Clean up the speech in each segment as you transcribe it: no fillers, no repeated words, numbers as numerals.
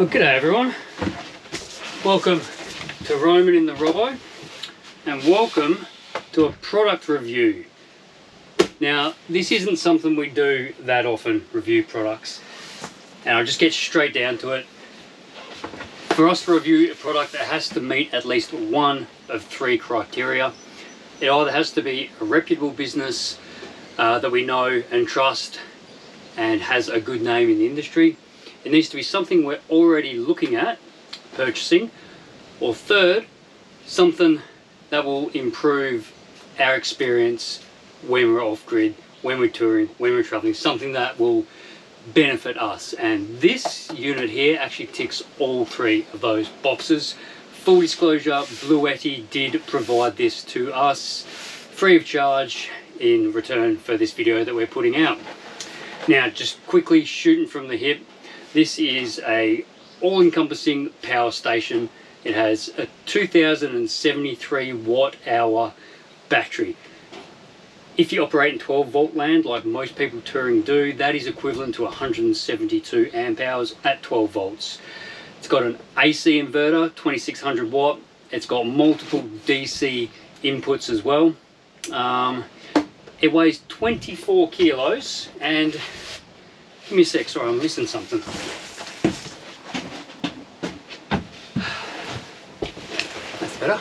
Well, g'day everyone. Welcome to Roman in the Robo, and welcome to a product review. Now, this isn't something we do that often, review products, and I'll just get straight down to it. For us to review a product, it has to meet at least one of three criteria. It either has to be a reputable business that we know and trust and has a good name in the industry. It needs to be something we're already looking at purchasing, or third, something that will improve our experience when we're off-grid, when we're touring, when we're traveling, something that will benefit us. And this unit here actually ticks all three of those boxes. Full disclosure, Bluetti did provide this to us free of charge in return for this video that we're putting out. Now, just quickly shooting from the hip, this is a all-encompassing power station. It has a 2073 watt-hour battery. If you operate in 12 volt land, like most people touring do, that is equivalent to 172 amp hours at 12 volts. It's got an AC inverter, 2600 watt. It's got multiple DC inputs as well. It weighs 24 kilos, and give me a sec, sorry, I'm missing something. That's better.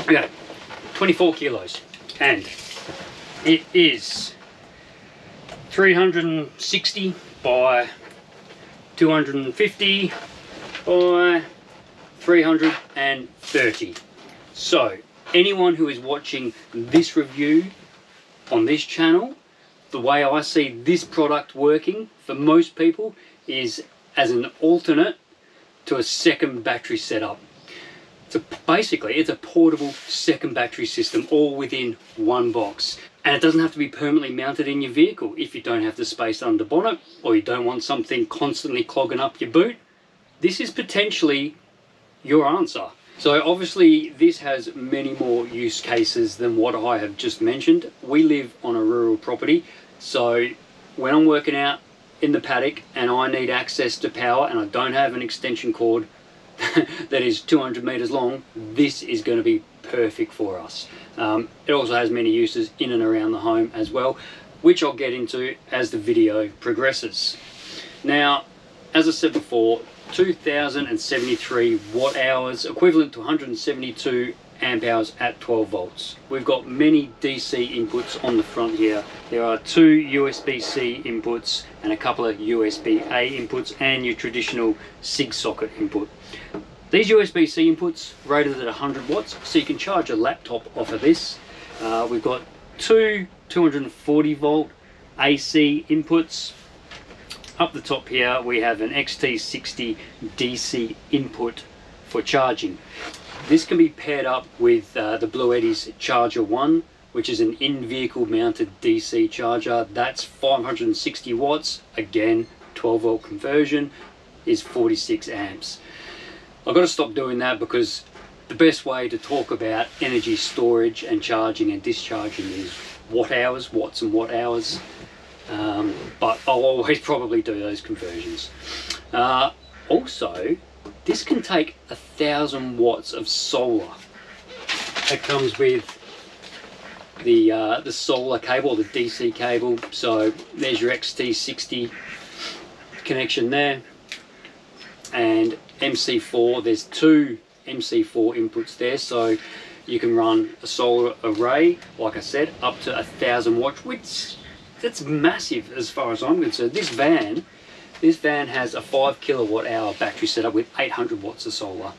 Okay, 24 kilos, and it is 360 by 250 by 330. So anyone who is watching this review on this channel, the way I see this product working for most people is as an alternate to a second battery setup. Basically, it's a portable second battery system all within one box. And it doesn't have to be permanently mounted in your vehicle if you don't have the space under bonnet, or you don't want something constantly clogging up your boot. This is potentially your answer. So obviously this has many more use cases than what I have just mentioned. We live on a rural property, so when I'm working out in the paddock and I need access to power and I don't have an extension cord that is 200 meters long, this is going to be perfect for us. It also has many uses in and around the home as well, which I'll get into as the video progresses. Now, as I said before, 2073 watt hours, equivalent to 172 amp hours at 12 volts. We've got many DC inputs on the front here. There are two USB-C inputs and a couple of USB-A inputs and your traditional SIG socket input. These USB-C inputs rated at 100 watts, so you can charge a laptop off of this. We've got two 240 volt AC inputs. Up the top here we have an XT60 DC input for charging. This can be paired up with the Bluetti's Charger 1, which is an in-vehicle mounted DC charger. That's 560 watts, again 12 volt conversion is 46 amps. I've got to stop doing that because the best way to talk about energy storage and charging and discharging is watt hours, watts and watt hours. But I'll always probably do those conversions. Also, this can take 1,000 watts of solar. It comes with the solar cable, the DC cable. So there's your XT60 connection there, and MC4. There's two MC4 inputs there, so you can run a solar array, like I said, up to 1,000 watts, which that's massive as far as I'm concerned. This van has a 5 kilowatt hour battery setup with 800 watts of solar.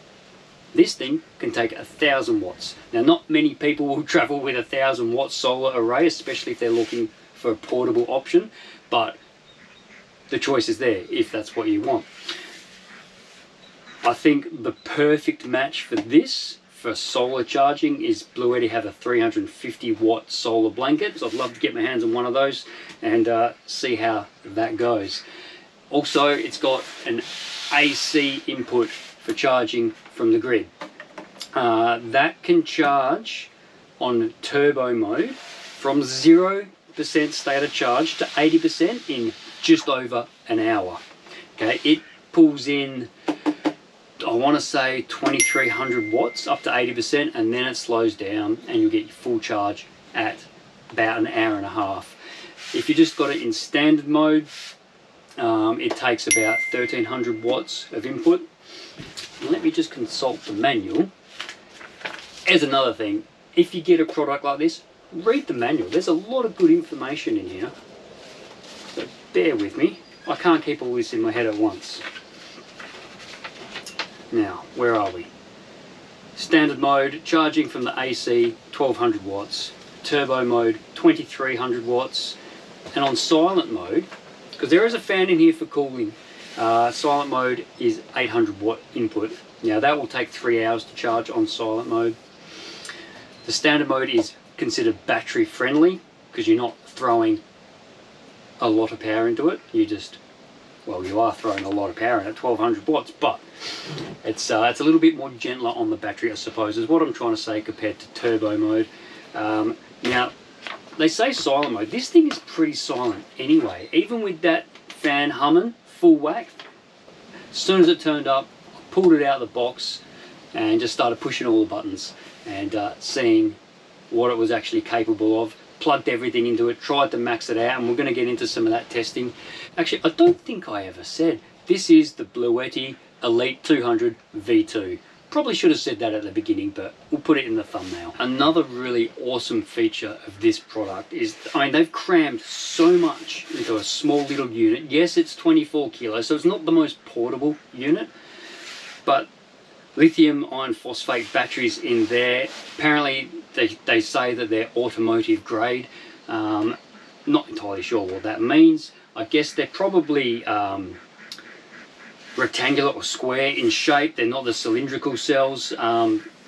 This thing can take 1,000 watts. Now, not many people will travel with 1,000 watt solar array, especially if they're looking for a portable option, but the choice is there if that's what you want. I think the perfect match for this, for solar charging, is Bluetti have a 350 watt solar blanket. So I'd love to get my hands on one of those and see how that goes. Also, it's got an AC input for charging from the grid. That can charge on turbo mode from 0% state of charge to 80% in just over an hour. Okay, it pulls in, I want to say 2300 watts up to 80%, and then it slows down and you'll get your full charge at about an hour and a half. If you just got it in standard mode, it takes about 1300 watts of input. Let me just consult the manual. Here's another thing, if you get a product like this, read the manual. There's a lot of good information in here, so bear with me. I can't keep all this in my head at once. Now, where are we? Standard mode, charging from the AC, 1200 watts. Turbo mode, 2300 watts. And on silent mode, because there is a fan in here for cooling, silent mode is 800 watt input. Now that will take 3 hours to charge on silent mode. The standard mode is considered battery friendly because you're not throwing a lot of power into it. You just, well, you are throwing a lot of power in at 1200 watts, but it's a little bit more gentler on the battery, I suppose, is what I'm trying to say compared to turbo mode. Now, they say silent mode. This thing is pretty silent anyway. Even with that fan humming full whack, as soon as it turned up, I pulled it out of the box and just started pushing all the buttons and seeing what it was actually capable of. Plugged everything into it, tried to max it out, and we're going to get into some of that testing. Actually, I don't think I ever said, this is the Bluetti Elite 200 V2. Probably should have said that at the beginning, but we'll put it in the thumbnail. Another really awesome feature of this product is, I mean, they've crammed so much into a small little unit. Yes, it's 24 kilos, so it's not the most portable unit, but lithium iron phosphate batteries in there. Apparently, they say that they're automotive grade. Not entirely sure what that means. I guess they're probably rectangular or square in shape. They're not the cylindrical cells,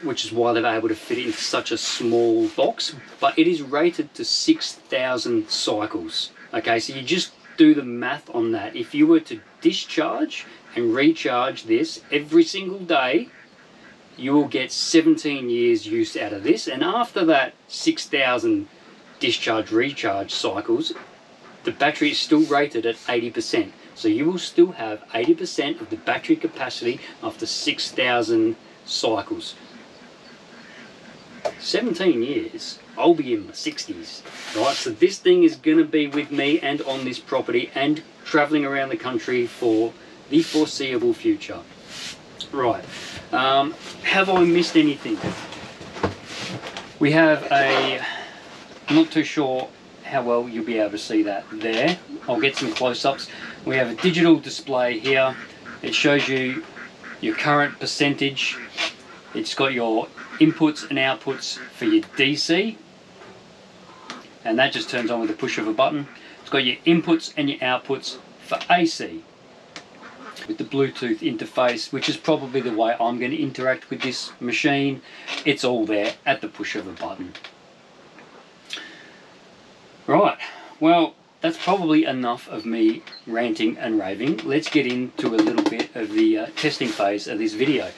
which is why they're able to fit it into such a small box. But it is rated to 6,000 cycles. Okay, so you just do the math on that. If you were to discharge and recharge this every single day, you will get 17 years use out of this. And after that 6,000 discharge recharge cycles, the battery is still rated at 80%. So you will still have 80% of the battery capacity after 6,000 cycles. 17 years, I'll be in my 60s, right? So this thing is going to be with me and on this property and traveling around the country for the foreseeable future. Right, have I missed anything? We have a, I'm not too sure how well you'll be able to see that there. I'll get some close-ups. We have a digital display here. It shows you your current percentage. It's got your inputs and outputs for your DC, and that just turns on with the push of a button. It's got your inputs and your outputs for AC with the Bluetooth interface, which is probably the way I'm going to interact with this machine. It's all there at the push of a button. Right, well, that's probably enough of me ranting and raving. Let's get into a little bit of the testing phase of this video.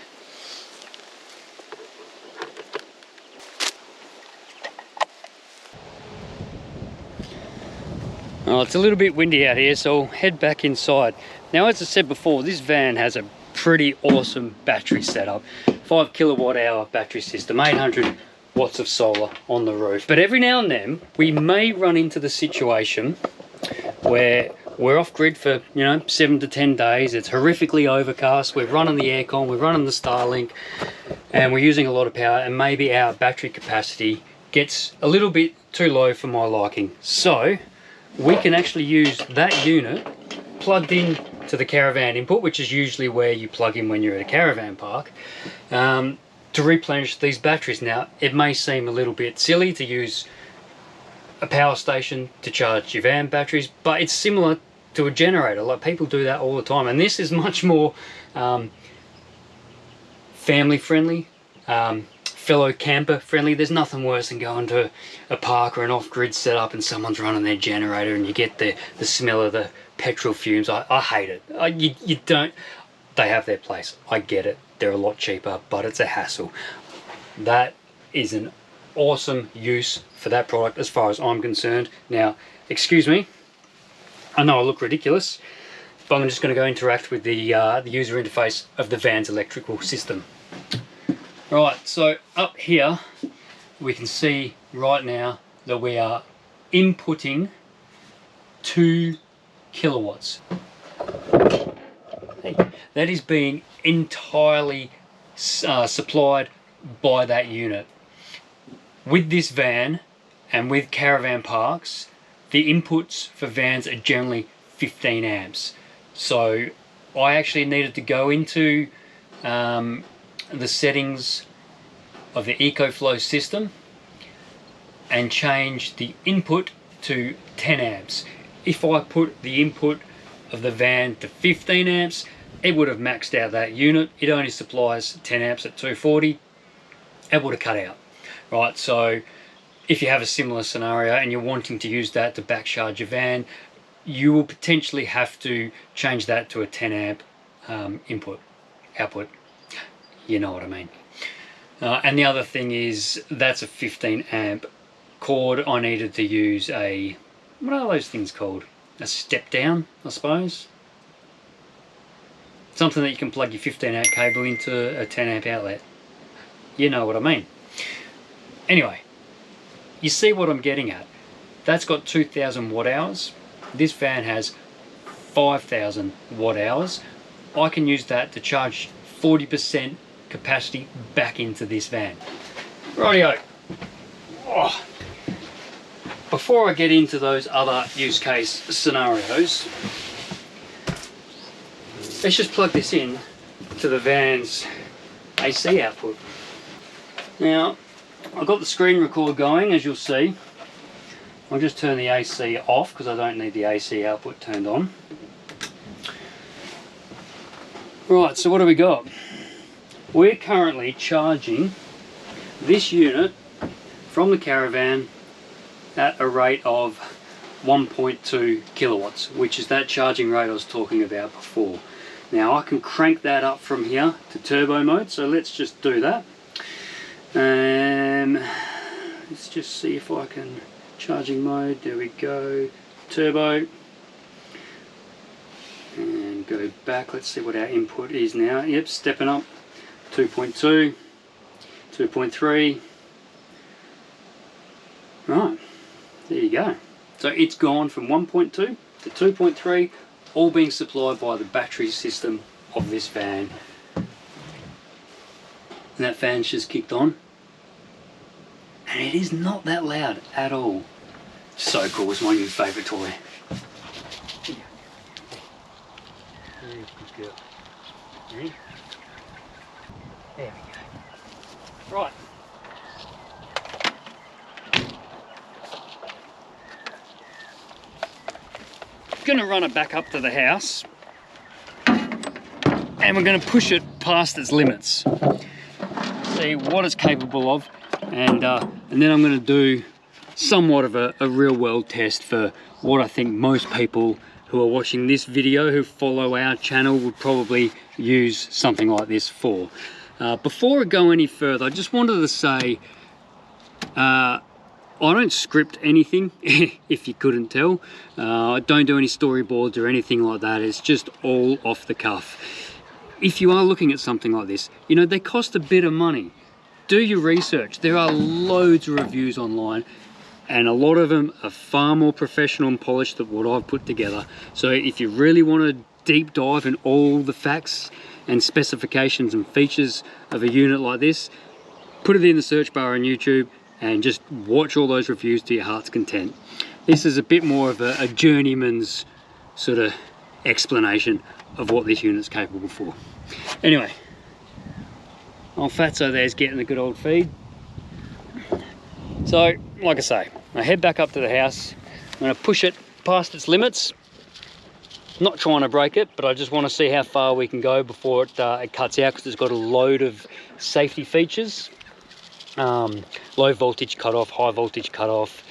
Well, it's a little bit windy out here, so I'll head back inside. Now, as I said before, this van has a pretty awesome battery setup. 5 kilowatt hour battery system, 800 watts of solar on the roof. But every now and then, we may run into the situation where we're off grid for, 7 to 10 days. It's horrifically overcast. We're running the aircon, we're running the Starlink, and we're using a lot of power, and maybe our battery capacity gets a little bit too low for my liking. So we can actually use that unit plugged in to the Caravan input, which is usually where you plug in when you're at a caravan park, to replenish these batteries. Now, it may seem a little bit silly to use a power station to charge your van batteries, but it's similar to a generator. Like, people do that all the time, and this is much more family friendly, fellow camper friendly. There's nothing worse than going to a park or an off-grid setup and someone's running their generator and you get the smell of the petrol fumes. I hate it. You don't, they have their place. I get it. They're a lot cheaper, but it's a hassle. That is an awesome use for that product as far as I'm concerned. Now, excuse me, I know I look ridiculous, but I'm just going to go interact with the user interface of the van's electrical system. Right, so up here we can see right now that we are inputting 2 kilowatts. That is being entirely supplied by that unit. With this van and with caravan parks, the inputs for vans are generally 15 amps. So I actually needed to go into the settings of the EcoFlow system and change the input to 10 amps. If I put the input of the van to 15 amps, it would have maxed out that unit. It only supplies 10 amps at 240. It would have cut out. Right, so if you have a similar scenario and you're wanting to use that to back charge your van, you will potentially have to change that to a 10 amp output. You know what I mean. And the other thing is, that's a 15 amp cord. I needed to use a, what are those things called? A step down, I suppose. Something that you can plug your 15 amp cable into a 10 amp outlet. You know what I mean. Anyway, you see what I'm getting at. That's got 2,000 watt hours. This van has 5,000 watt hours. I can use that to charge 40% capacity back into this van. Rightio. Oh. Before I get into those other use case scenarios, let's just plug this in to the van's AC output. Now, I've got the screen record going, as you'll see. I'll just turn the AC off because I don't need the AC output turned on. Right, so what do we got? We're currently charging this unit from the Caravan at a rate of 1.2 kilowatts, which is that charging rate I was talking about before. Now I can crank that up from here to turbo mode, so let's just do that. Let's just see if I can, charging mode, there we go, turbo, and go back. Let's see what our input is now. Yep, stepping up, 2.2, 2.3, right, there you go. So it's gone from 1.2 to 2.3, all being supplied by the battery system of this van. And that fan's just kicked on. And it is not that loud at all. So cool, it's my new favourite toy. There we go. Right. Gonna run it back up to the house. And we're gonna push it past its limits. See what it's capable of. And then I'm going to do somewhat of a real world test for what I think most people who are watching this video, who follow our channel, would probably use something like this for. Before I go any further, I just wanted to say I don't script anything, if you couldn't tell. I don't do any storyboards or anything like that. It's just all off the cuff. If you are looking at something like this, you know, they cost a bit of money. Do your research. There are loads of reviews online, and a lot of them are far more professional and polished than what I've put together. So if you really want to deep dive in all the facts and specifications and features of a unit like this, put it in the search bar on YouTube and just watch all those reviews to your heart's content. This is a bit more of a journeyman's sort of explanation of what this unit's capable for. Anyway, old Fatso there's getting the good old feed. So, like I say, I head back up to the house. I'm going to push it past its limits. I'm not trying to break it, but I just want to see how far we can go before it cuts out, because it's got a load of safety features. Low voltage cutoff, high voltage cutoff,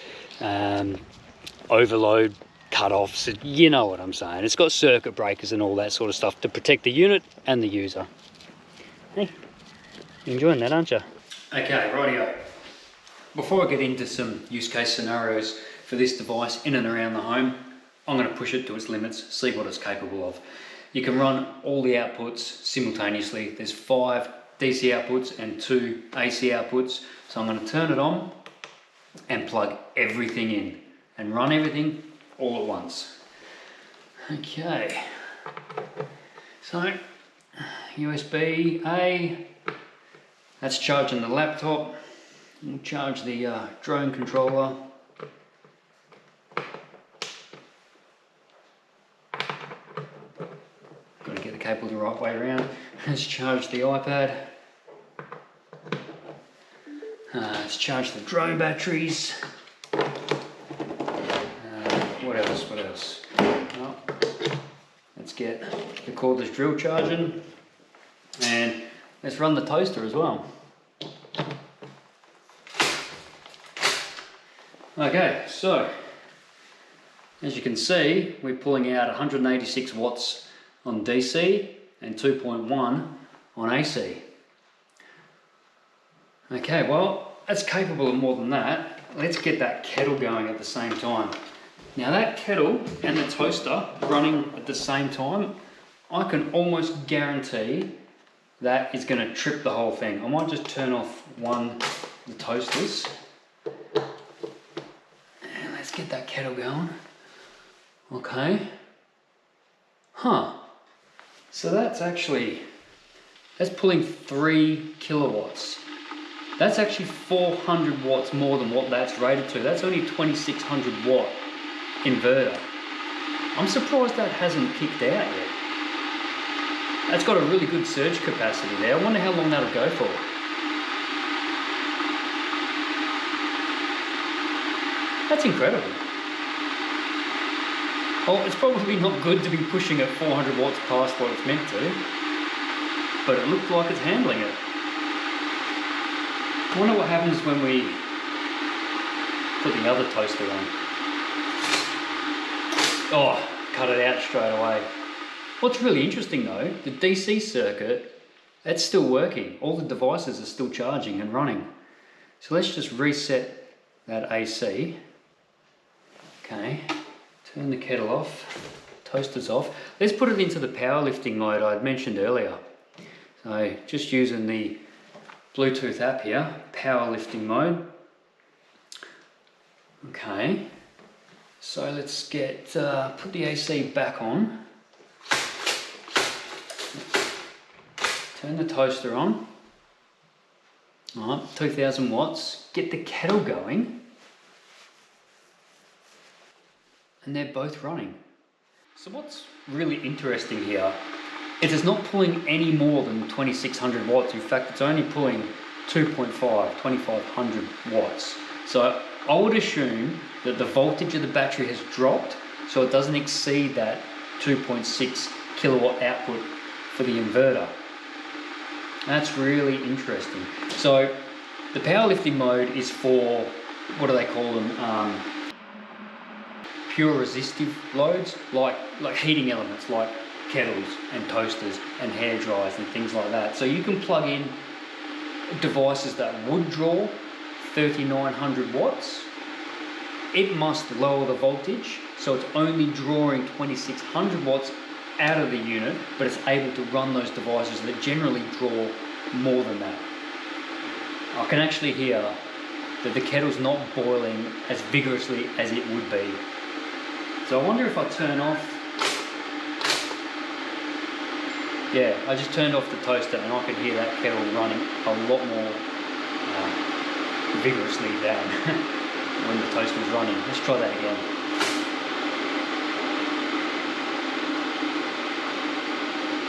overload cutoffs, so you know what I'm saying. It's got circuit breakers and all that sort of stuff to protect the unit and the user. Hey, you're enjoying that, aren't you? Okay, rightio. Before I get into some use case scenarios for this device in and around the home, I'm going to push it to its limits, see what it's capable of. You can run all the outputs simultaneously. There's 5 DC outputs and 2 AC outputs. So I'm going to turn it on and plug everything in and run everything all at once. Okay, so USB A, that's charging the laptop. We'll charge the drone controller. Got to get the cable the right way around. Let's charge the iPad. Let's charge the drone batteries. What else? Well, let's get the cordless drill charging. And let's run the toaster as well. Okay, so as you can see, we're pulling out 186 watts on DC and 2.1 on AC. Okay, well, that's capable of more than that. Let's get that kettle going at the same time. Now that kettle and the toaster running at the same time, I can almost guarantee that is going to trip the whole thing. I might just turn off the toasters. And let's get that kettle going. Okay. So that's pulling 3 kilowatts. That's actually 400 watts more than what that's rated to. That's only 2600 watt inverter. I'm surprised that hasn't kicked out yet. That's got a really good surge capacity there. I wonder how long that'll go for. That's incredible. Well, it's probably not good to be pushing at 400 watts past what it's meant to, but it looks like it's handling it. I wonder what happens when we put the other toaster on. Oh, cut it out straight away. What's really interesting though, the DC circuit, that's still working. All the devices are still charging and running. So let's just reset that AC. Okay, turn the kettle off, toaster's off. Let's put it into the powerlifting mode I had mentioned earlier. So just using the Bluetooth app here, powerlifting mode. Okay, so let's get put the AC back on. Turn the toaster on. All right, 2000 watts. Get the kettle going. And they're both running. So what's really interesting here is it's not pulling any more than 2600 watts. In fact, it's only pulling 2500 watts. So I would assume that the voltage of the battery has dropped, so it doesn't exceed that 2.6 kilowatt output for the inverter. That's really interesting. So the powerlifting mode is for, what do they call them? Pure resistive loads, like heating elements, like kettles and toasters and hair dryers and things like that. So you can plug in devices that would draw 3900 watts. It must lower the voltage, so it's only drawing 2600 watts out of the unit, but it's able to run those devices that generally draw more than that. I can actually hear that the kettle's not boiling as vigorously as it would be. So I wonder if I turn off, yeah, I just turned off the toaster and I could hear that kettle running a lot more vigorously than when the toaster was running. Let's try that again.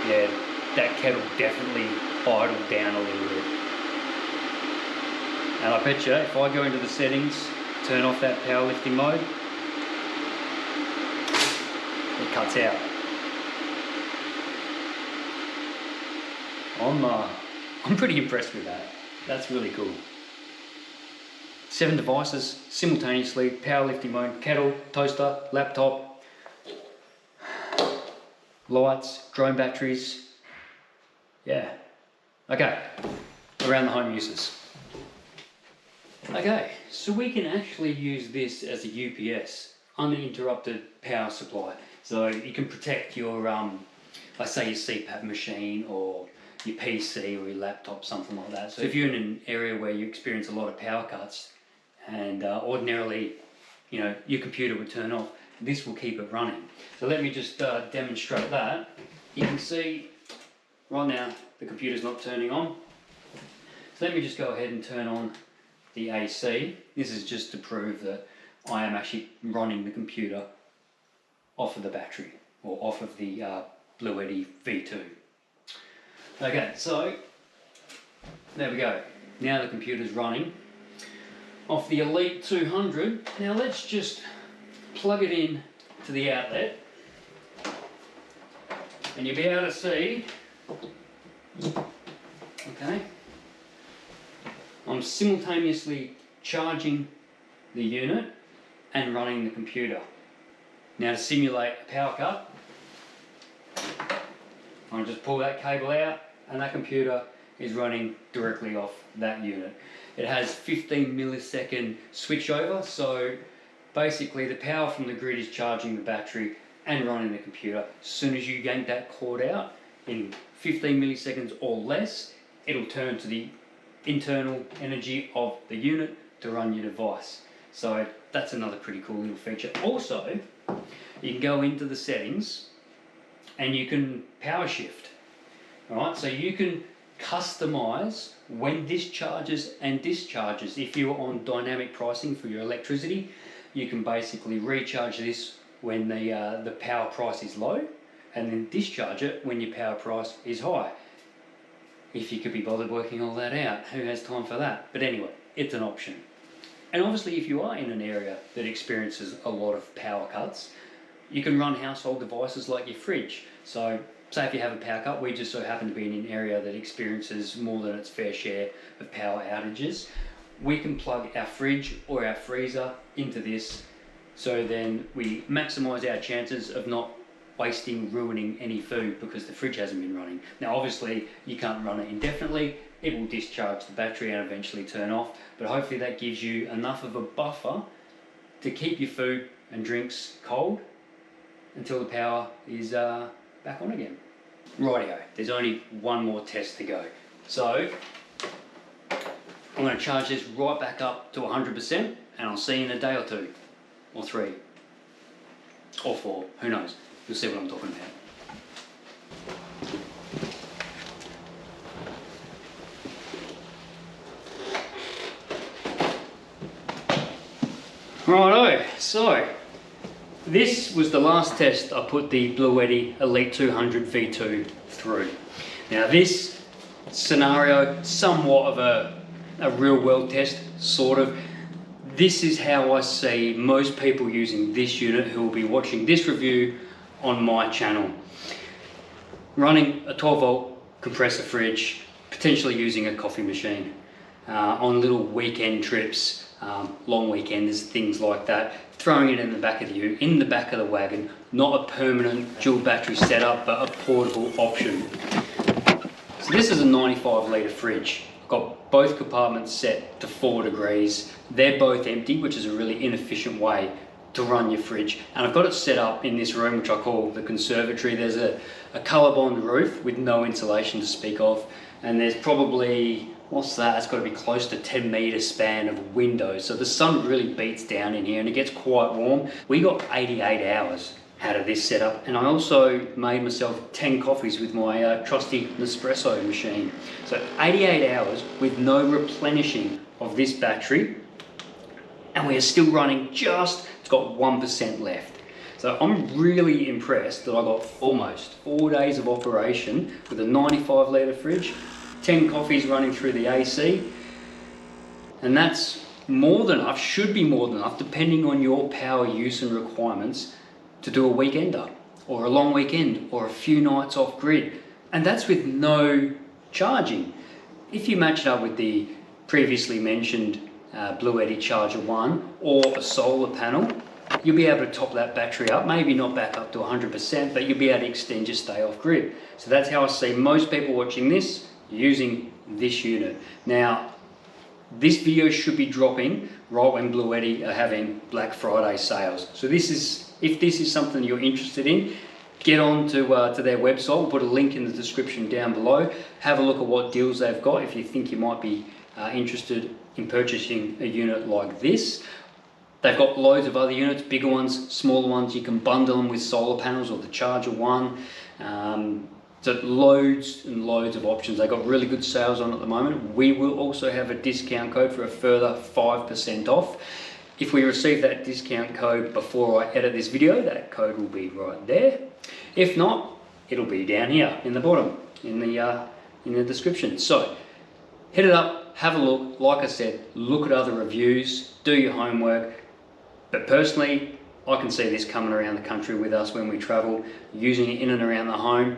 Yeah, that kettle definitely idled down a little bit. And I bet you, if I go into the settings, turn off that powerlifting mode, it cuts out. I'm pretty impressed with that. That's really cool. 7 devices simultaneously, powerlifting mode, kettle, toaster, laptop, lights, drone batteries. Yeah. Okay, around the home uses. Okay, so we can actually use this as a UPS. uninterrupted power supply. So you can protect your, like say your CPAP machine or your PC or your laptop, something like that. So if you're in an area where you experience a lot of power cuts and ordinarily, you know, your computer would turn off, this will keep it running. So let me just demonstrate that. You can see right now the computer's not turning on. So let me just go ahead and turn on the AC. This is just to prove that I am actually running the computer off of the battery or off of the Bluetti V2. Okay, so there we go. Now the computer's running off the Elite 200. Now let's just plug it in to the outlet and you'll be able to see, okay, I'm simultaneously charging the unit and running the computer. Now to simulate a power cut, I'll just pull that cable out and that computer is running directly off that unit. It has 15 millisecond switchover, so basically the power from the grid is charging the battery and running the computer. As soon as you yank that cord out, in 15 milliseconds or less, it'll turn to the internal energy of the unit to run your device. So that's another pretty cool little feature. Also, you can go into the settings and you can power shift. Alright, so you can customize when this charges and discharges. If you're on dynamic pricing for your electricity, you can basically recharge this when the power price is low and then discharge it when your power price is high. If you could be bothered working all that out, who has time for that? But anyway, it's an option. And obviously if you are in an area that experiences a lot of power cuts, you can run household devices like your fridge. So say if you have a power cut, we just so happen to be in an area that experiences more than its fair share of power outages. We can plug our fridge or our freezer into this, so then we maximise our chances of not wasting, ruining any food because the fridge hasn't been running. Now obviously you can't run it indefinitely, it will discharge the battery and eventually turn off, but hopefully that gives you enough of a buffer to keep your food and drinks cold until the power is back on again. Rightio, there's only one more test to go. So I'm going to charge this right back up to 100% and I'll see you in a day or two, or 3, or 4, who knows. You'll see what I'm talking about. Righto, so this was the last test I put the Bluetti Elite 200 V2 through. Now this scenario, somewhat of a real world test, sort of. This is how I see most people using this unit who will be watching this review on my channel. Running a 12 volt compressor fridge, potentially using a coffee machine, on little weekend trips, long weekends, things like that, throwing it in the back of the wagon, not a permanent dual battery setup, but a portable option. So this is a 95 litre fridge. I've got both compartments set to 4 degrees. They're both empty, which is a really inefficient way to run your fridge. And I've got it set up in this room, which I call the conservatory. There's a colour-bond roof with no insulation to speak of. And there's probably, what's that? It's got to be close to 10 metre span of windows. So the sun really beats down in here and it gets quite warm. We got 88 hours out of this setup. And I also made myself 10 coffees with my trusty Nespresso machine. So 88 hours with no replenishing of this battery. And we are still running just, it's got 1% left. So I'm really impressed that I got almost 4 days of operation with a 95 litre fridge, 10 coffees running through the AC, and that's more than enough, should be more than enough, depending on your power use and requirements, to do a weekender, or a long weekend, or a few nights off grid. And that's with no charging. If you match it up with the previously mentioned Bluetti Charger 1 or a solar panel, you'll be able to top that battery up, maybe not back up to 100%, but you'll be able to extend your stay off grid. So that's how I see most people watching this using this unit. Now, This video should be dropping right when Bluetti are having Black Friday sales. So this is, if this is something you're interested in, get on to their website. We'll put a link in the description down below. Have a look at what deals they've got if you think you might be interested in purchasing a unit like this. They've got loads of other units, bigger ones, smaller ones. You can bundle them with solar panels or the Charger One. So loads and loads of options. They've got really good sales on at the moment. We will also have a discount code for a further 5% off. If we receive that discount code before I edit this video, that code will be right there. If not, it'll be down here in the bottom, in the description. So hit it up, have a look. Like I said, look at other reviews, do your homework. But personally, I can see this coming around the country with us when we travel, using it in and around the home.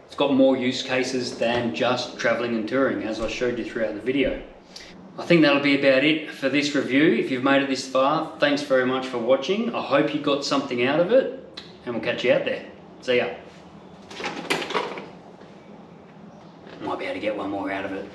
It's got more use cases than just traveling and touring, as I showed you throughout the video. I think that'll be about it for this review. If you've made it this far, thanks very much for watching. I hope you got something out of it, and we'll catch you out there. See ya. Might be able to get one more out of it.